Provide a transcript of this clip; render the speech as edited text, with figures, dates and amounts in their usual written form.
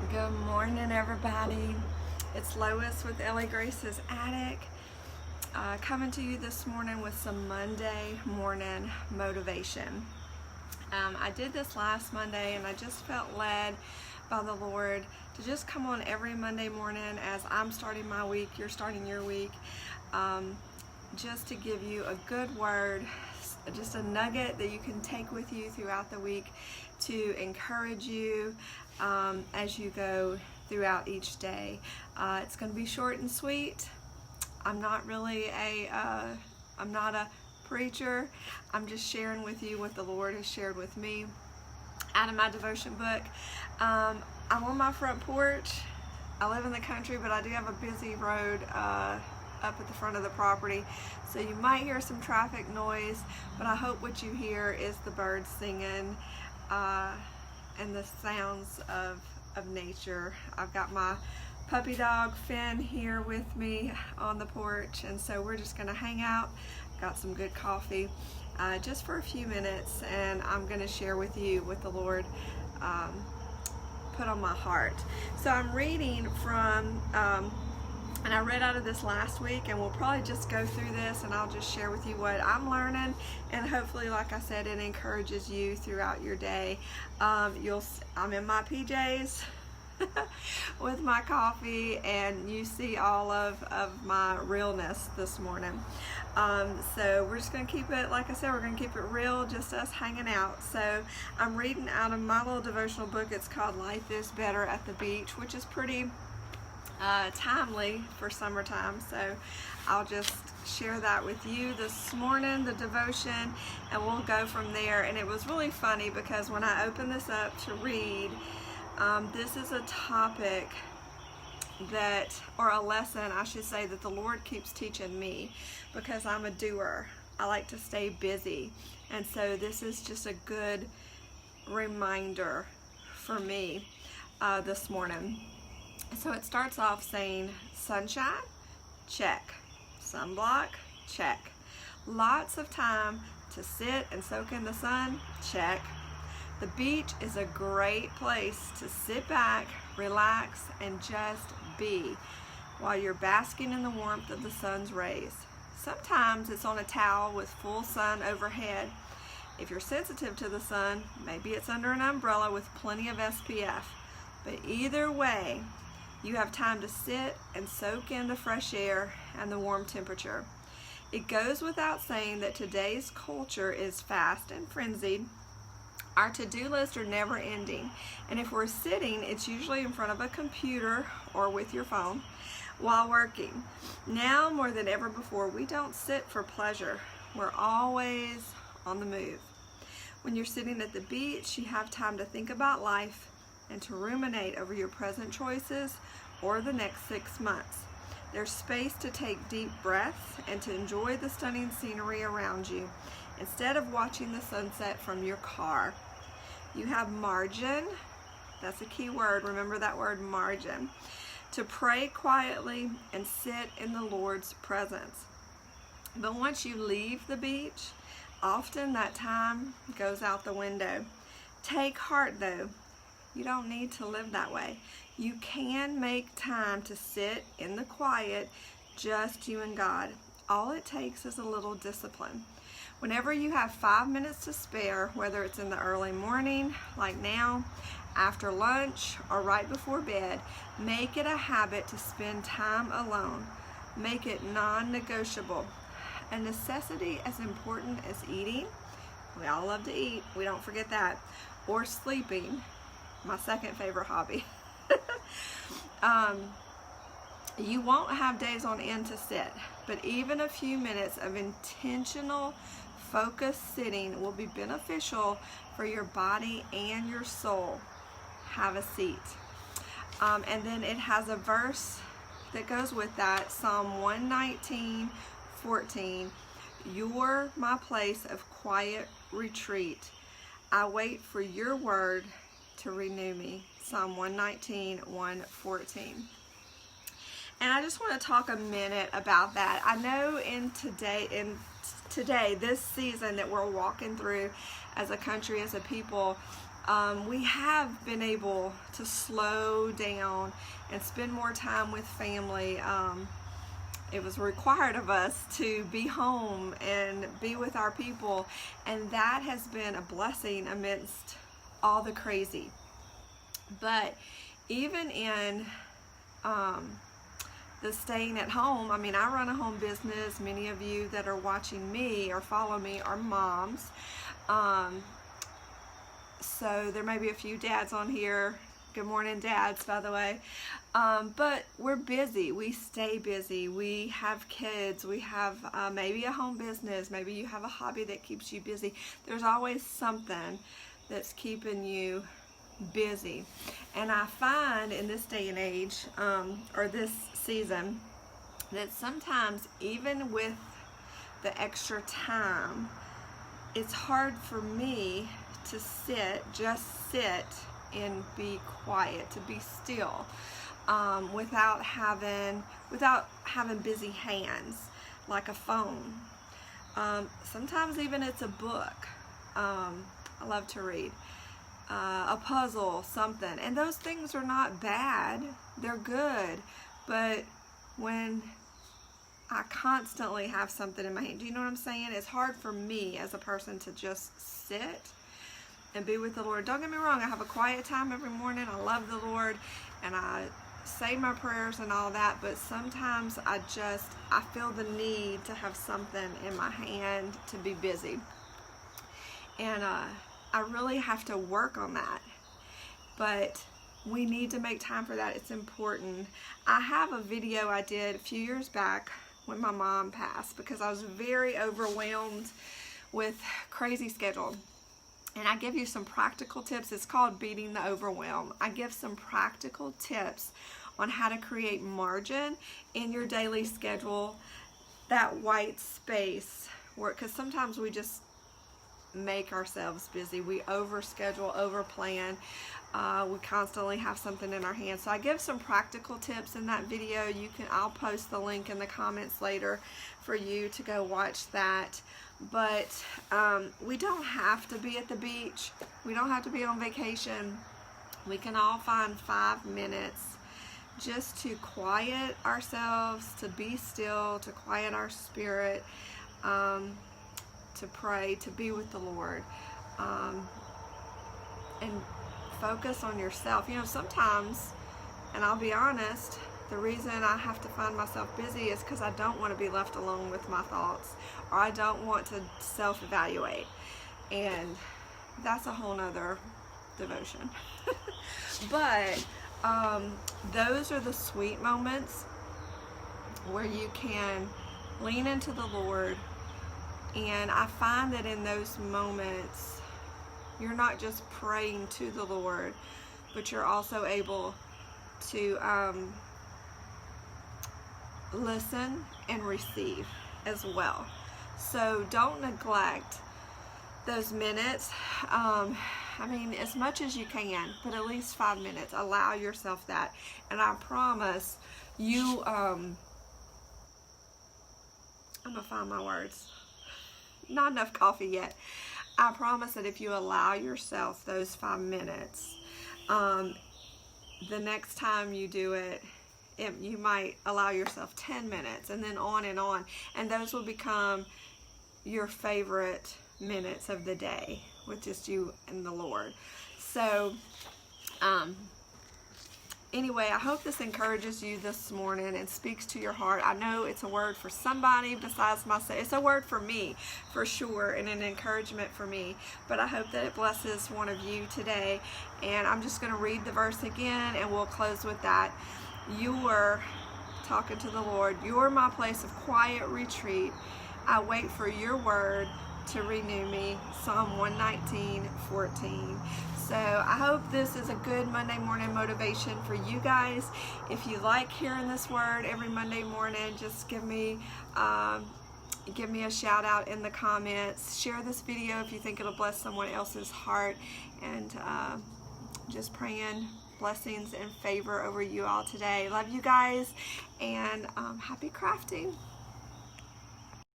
Good morning, everybody. It's Lois with Ellie Grace's Attic, coming to you this morning with some Monday morning motivation. I did this last Monday, and I just felt led by the Lord to just come on every Monday morning as I'm starting my week, you're starting your week, just to give you a good word, just a nugget that you can take with you throughout the week to encourage you as you go throughout each day. It's going to be short and sweet. I'm not a preacher. I'm just sharing with you what the Lord has shared with me out of my devotion book. I'm on my front porch. I live in the country, but I do have a busy road up at the front of the property, so you might hear some traffic noise, but I hope what you hear is the birds singing and the sounds of nature. I've got my puppy dog Finn here with me on the porch, and so we're just gonna hang out. Got some good coffee just for a few minutes, and I'm gonna share with you what the Lord put on my heart. So I'm reading from and I read out of this last week, and we'll probably just go through this, and I'll just share with you what I'm learning, and hopefully, like I said, it encourages you throughout your day. I'm in my PJs with my coffee, and you see all of my realness this morning. So we're just going to keep it, like I said, we're going to keep it real, just us hanging out. So I'm reading out of my little devotional book. It's called Life is Better at the Beach, which is pretty timely for summertime, so I'll just share that with you this morning, the devotion, and we'll go from there. And it was really funny because when I opened this up to read, this is a topic that, or a lesson I should say, that the Lord keeps teaching me because I'm a doer. I like to stay busy, and so this is just a good reminder for me this morning. So it starts off saying, sunshine, check. Sunblock, check. Lots of time to sit and soak in the sun, check. The beach is a great place to sit back, relax, and just be while you're basking in the warmth of the sun's rays. Sometimes it's on a towel with full sun overhead. If you're sensitive to the sun, maybe it's under an umbrella with plenty of SPF. But either way, you have time to sit and soak in the fresh air and the warm temperature. It goes without saying that today's culture is fast and frenzied. Our to-do lists are never ending, and if we're sitting, it's usually in front of a computer or with your phone while working. Now more than ever before, we don't sit for pleasure. We're always on the move. When you're sitting at the beach, you have time to think about life and to ruminate over your present choices or the next 6 months. There's space to take deep breaths and to enjoy the stunning scenery around you instead of watching the sunset from your car. You have margin, that's a key word, remember that word, margin, to pray quietly and sit in the Lord's presence. But once you leave the beach, often that time goes out the window. Take heart though. You don't need to live that way. You can make time to sit in the quiet, just you and God. All it takes is a little discipline. Whenever you have 5 minutes to spare, whether it's in the early morning, like now, after lunch, or right before bed, make it a habit to spend time alone. Make it non-negotiable. A necessity as important as eating, we all love to eat, we don't forget that, or sleeping, my second favorite hobby. You won't have days on end to sit, but even a few minutes of intentional, focused sitting will be beneficial for your body and your soul. Have a seat. And then it has a verse that goes with that, Psalm 119:14. You're my place of quiet retreat. I wait for your word to renew me. Psalm 119:14. And I just want to talk a minute about that. I know in today, this season that we're walking through as a country, as a people, we have been able to slow down and spend more time with family. It was required of us to be home and be with our people, and that has been a blessing amidst all the crazy. But even in the staying at home, I mean, I run a home business. Many of you that are watching me or follow me are moms. So there may be a few dads on here. Good morning, dads, by the way. But we're busy. We stay busy. We have kids. We have maybe a home business. Maybe you have a hobby that keeps you busy. There's always something that's keeping you busy. And I find in this day and age, or this season, that sometimes even with the extra time, it's hard for me to just sit and be quiet, to be still, without having busy hands like a phone. Sometimes even it's a book. I love to read. A puzzle, something. And those things are not bad. They're good. But when I constantly have something in my hand, do you know what I'm saying? It's hard for me as a person to just sit and be with the Lord. Don't get me wrong, I have a quiet time every morning. I love the Lord and I say my prayers and all that, but sometimes I feel the need to have something in my hand to be busy. And I really have to work on that. But we need to make time for that. It's important. I have a video I did a few years back when my mom passed because I was very overwhelmed with crazy schedule. And I give you some practical tips. It's called Beating the Overwhelm. I give some practical tips on how to create margin in your daily schedule, that white space, because sometimes we just make ourselves busy. We overschedule, overplan. We constantly have something in our hands. So I give some practical tips in that video. I'll post the link in the comments later for you to go watch that. But we don't have to be at the beach. We don't have to be on vacation. We can all find 5 minutes just to quiet ourselves, to be still, to quiet our spirit, to pray, to be with the Lord, and focus on yourself. You know, sometimes, and I'll be honest, the reason I have to find myself busy is because I don't want to be left alone with my thoughts, or I don't want to self-evaluate, and that's a whole nother devotion. But those are the sweet moments where you can lean into the Lord. And I find that in those moments, you're not just praying to the Lord, but you're also able to listen and receive as well. So don't neglect those minutes. I mean, as much as you can, but at least 5 minutes. Allow yourself that. And I promise you, I'm going to find my words. Not enough coffee yet. I promise that if you allow yourself those 5 minutes, the next time you do it, you might allow yourself 10 minutes and then on, and those will become your favorite minutes of the day with just you and the Lord. So anyway, I hope this encourages you this morning and speaks to your heart. I know it's a word for somebody besides myself. It's a word for me, for sure, and an encouragement for me. But I hope that it blesses one of you today. And I'm just going to read the verse again, and we'll close with that. You were talking to the Lord. You are my place of quiet retreat. I wait for your word to renew me. Psalm 119:14. So I hope this is a good Monday morning motivation for you guys. If you like hearing this word every Monday morning, just give me a shout out in the comments. Share this video if you think it'll bless someone else's heart, and just praying blessings and favor over you all today. Love you guys, and happy crafting.